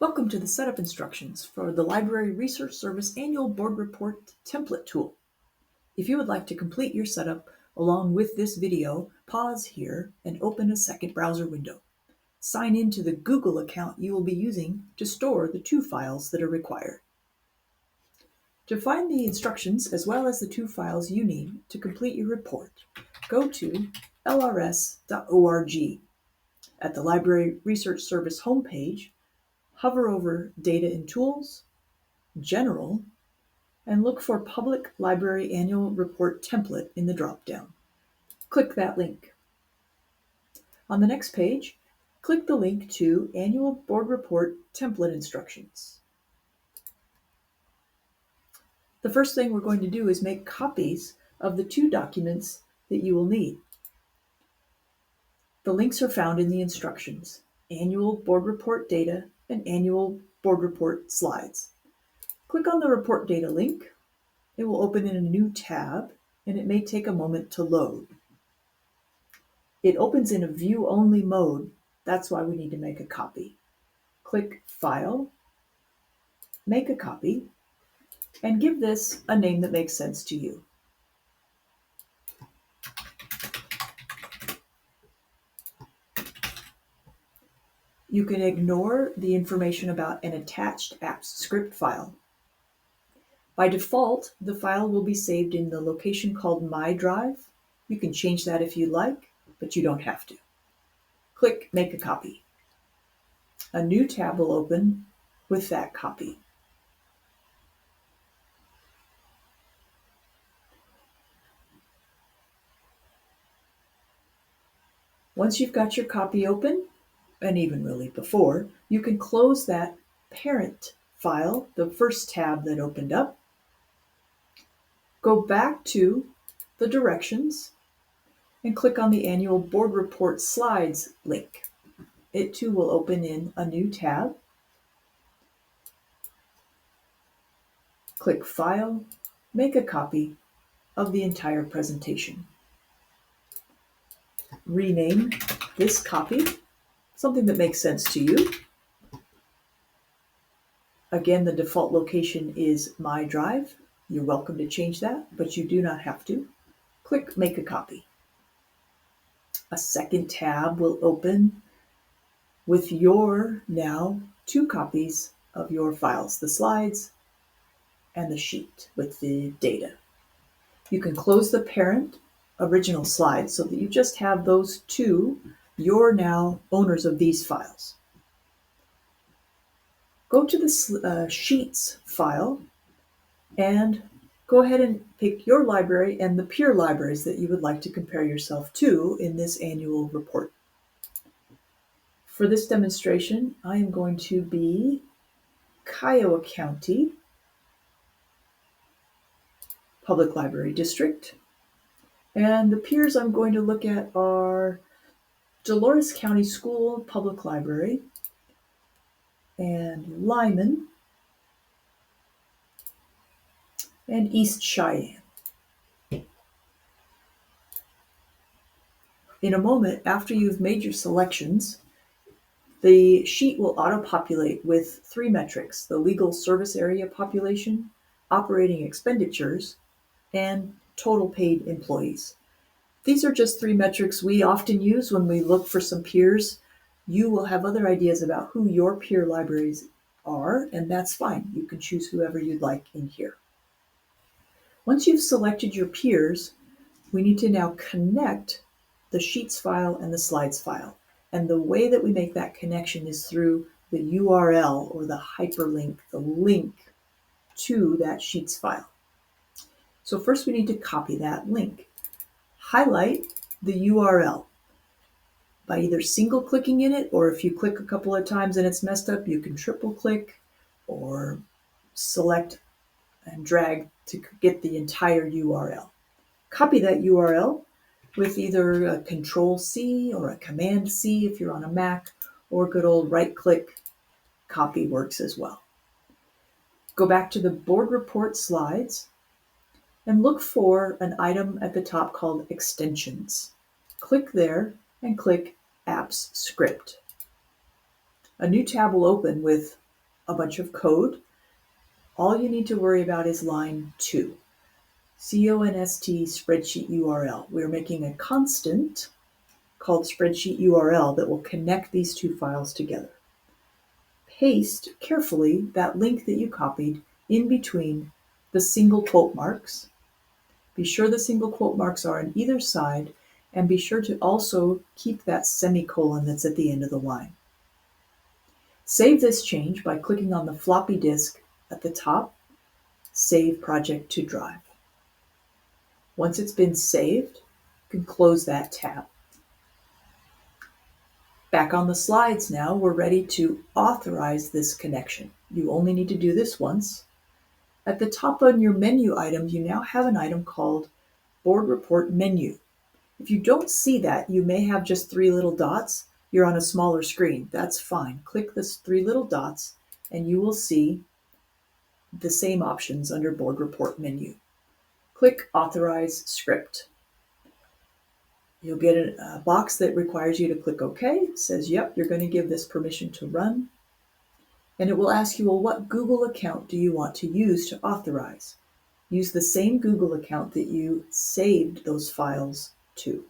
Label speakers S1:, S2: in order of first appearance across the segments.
S1: Welcome to the setup instructions for the Library Research Service Annual Board Report Template Tool. If you would like to complete your setup along with this video, pause here and open a second browser window. Sign in to the Google account you will be using to store the two files that are required. To find the instructions as well as the two files you need to complete your report, go to lrs.org. At the Library Research Service homepage, hover over Data and Tools, General, and look for Public Library Annual Report Template in the drop-down. Click that link. On the next page, click the link to Annual Board Report Template Instructions. The first thing we're going to do is make copies of the two documents that you will need. The links are found in the instructions: Annual Board Report Data and Annual Board Report Slides. Click on the Report Data link. It will open in a new tab, and it may take a moment to load. It opens in a view-only mode. That's why we need to make a copy. Click File, Make a Copy, and give this a name that makes sense to you. You can ignore the information about an attached apps script file. By default, the file will be saved in the location called My Drive. You can change that if you like, but you don't have to. Click Make a Copy. A new tab will open with that copy. Once you've got your copy open, and even really before, you can close that parent file, the first tab that opened up. Go back to the directions and click on the Annual Board Report Slides link. It too will open in a new tab. Click File, Make a Copy of the entire presentation. Rename this copy something that makes sense to you. Again, the default location is My Drive. You're welcome to change that, but you do not have to. Click Make a Copy. A second tab will open with your now two copies of your files, the slides and the sheet with the data. You can close the parent original slides so that you just have those two. You're now owners of these files. Go to the Sheets file and go ahead and pick your library and the peer libraries that you would like to compare yourself to in this annual report. For this demonstration, I am going to be Kiowa County Public Library District, and the peers I'm going to look at are Dolores County School Public Library and Lyman and East Cheyenne. In a moment, after you've made your selections, the sheet will auto-populate with three metrics: the legal service area population, operating expenditures, and total paid employees. These are just three metrics we often use when we look for some peers. You will have other ideas about who your peer libraries are, and that's fine. You can choose whoever you'd like in here. Once you've selected your peers, we need to now connect the Sheets file and the Slides file. And the way that we make that connection is through the URL or the hyperlink, the link to that Sheets file. So first we need to copy that link. Highlight the URL by either single clicking in it, or if you click a couple of times and it's messed up, you can triple click or select and drag to get the entire URL. Copy that URL with either a Control-C or a Command-C if you're on a Mac, or good old right-click copy works as well. Go back to the board report slides and look for an item at the top called Extensions. Click there and click Apps Script. A new tab will open with a bunch of code. All you need to worry about is line 2. const spreadsheet URL. We're making a constant called spreadsheet URL that will connect these two files together. Paste carefully that link that you copied in between the single quote marks. Be sure the single quote marks are on either side, and be sure to also keep that semicolon that's at the end of the line. Save this change by clicking on the floppy disk at the top, Save Project to Drive. Once it's been saved, you can close that tab. Back on the slides now, we're ready to authorize this connection. You only need to do this once. At the top on your menu items, you now have an item called Board Report Menu. If you don't see that, you may have just 3 little dots. You're on a smaller screen. That's fine. Click the 3 little dots and you will see the same options under Board Report Menu. Click Authorize Script. You'll get a box that requires you to click OK. It says, yep, you're going to give this permission to run. And it will ask you, well, what Google account do you want to use to authorize? Use the same Google account that you saved those files to.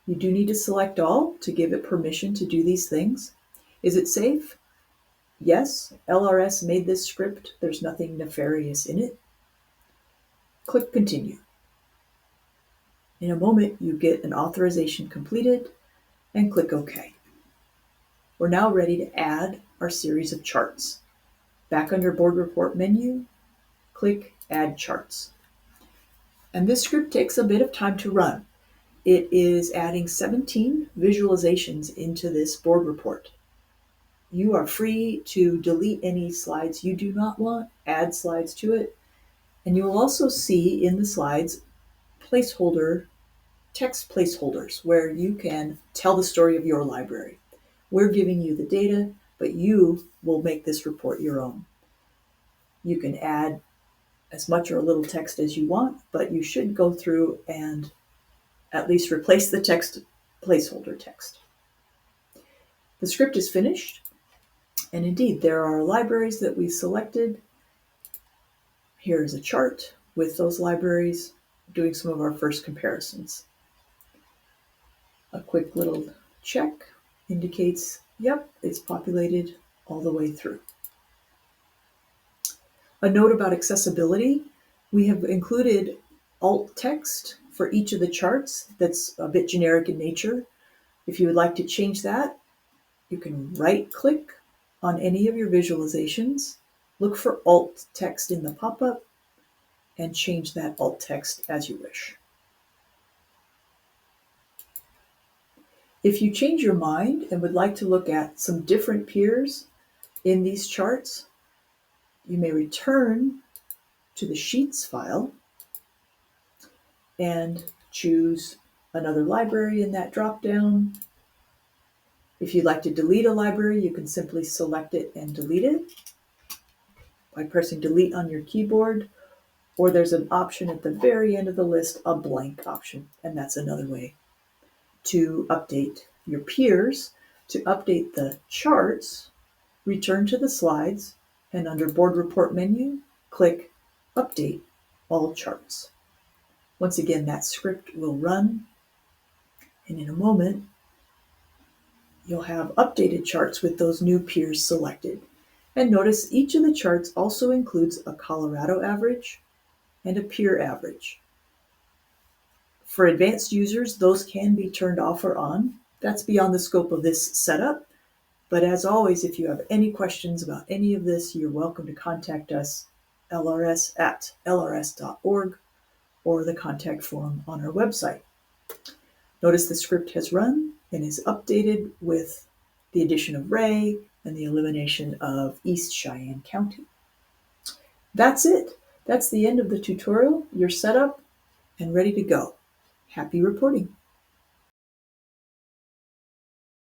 S1: You do need to select all to give it permission to do these things. Is it safe? Yes, LRS made this script. There's nothing nefarious in it. Click Continue. In a moment, you get an authorization completed and click OK. We're now ready to add our series of charts. Back under Board Report menu, click Add Charts. And this script takes a bit of time to run. It is adding 17 visualizations into this board report. You are free to delete any slides you do not want, add slides to it, and you will also see in the slides text placeholders where you can tell the story of your library. We're giving you the data, but you will make this report your own. You can add as much or a little text as you want, but you should go through and at least replace the placeholder text. The script is finished, and indeed there are libraries that we selected. Here's a chart with those libraries, doing some of our first comparisons. A quick little check indicates, yep, it's populated all the way through. A note about accessibility, we have included alt text for each of the charts that's a bit generic in nature. If you would like to change that, you can right-click on any of your visualizations, look for alt text in the pop-up, and change that alt text as you wish. If you change your mind and would like to look at some different peers in these charts, you may return to the Sheets file and choose another library in that drop-down. If you'd like to delete a library, you can simply select it and delete it by pressing delete on your keyboard, or there's an option at the very end of the list, a blank option, and that's another way to update your peers. To update the charts, return to the slides, and under Board Report menu, click Update All Charts. Once again, that script will run, and in a moment, you'll have updated charts with those new peers selected. And notice each of the charts also includes a Colorado average and a peer average. For advanced users, those can be turned off or on. That's beyond the scope of this setup. But as always, if you have any questions about any of this, you're welcome to contact us, lrs@lrs.org, or the contact form on our website. Notice the script has run and is updated with the addition of Ray and the elimination of East Cheyenne County. That's it. That's the end of the tutorial. You're set up and ready to go. Happy reporting.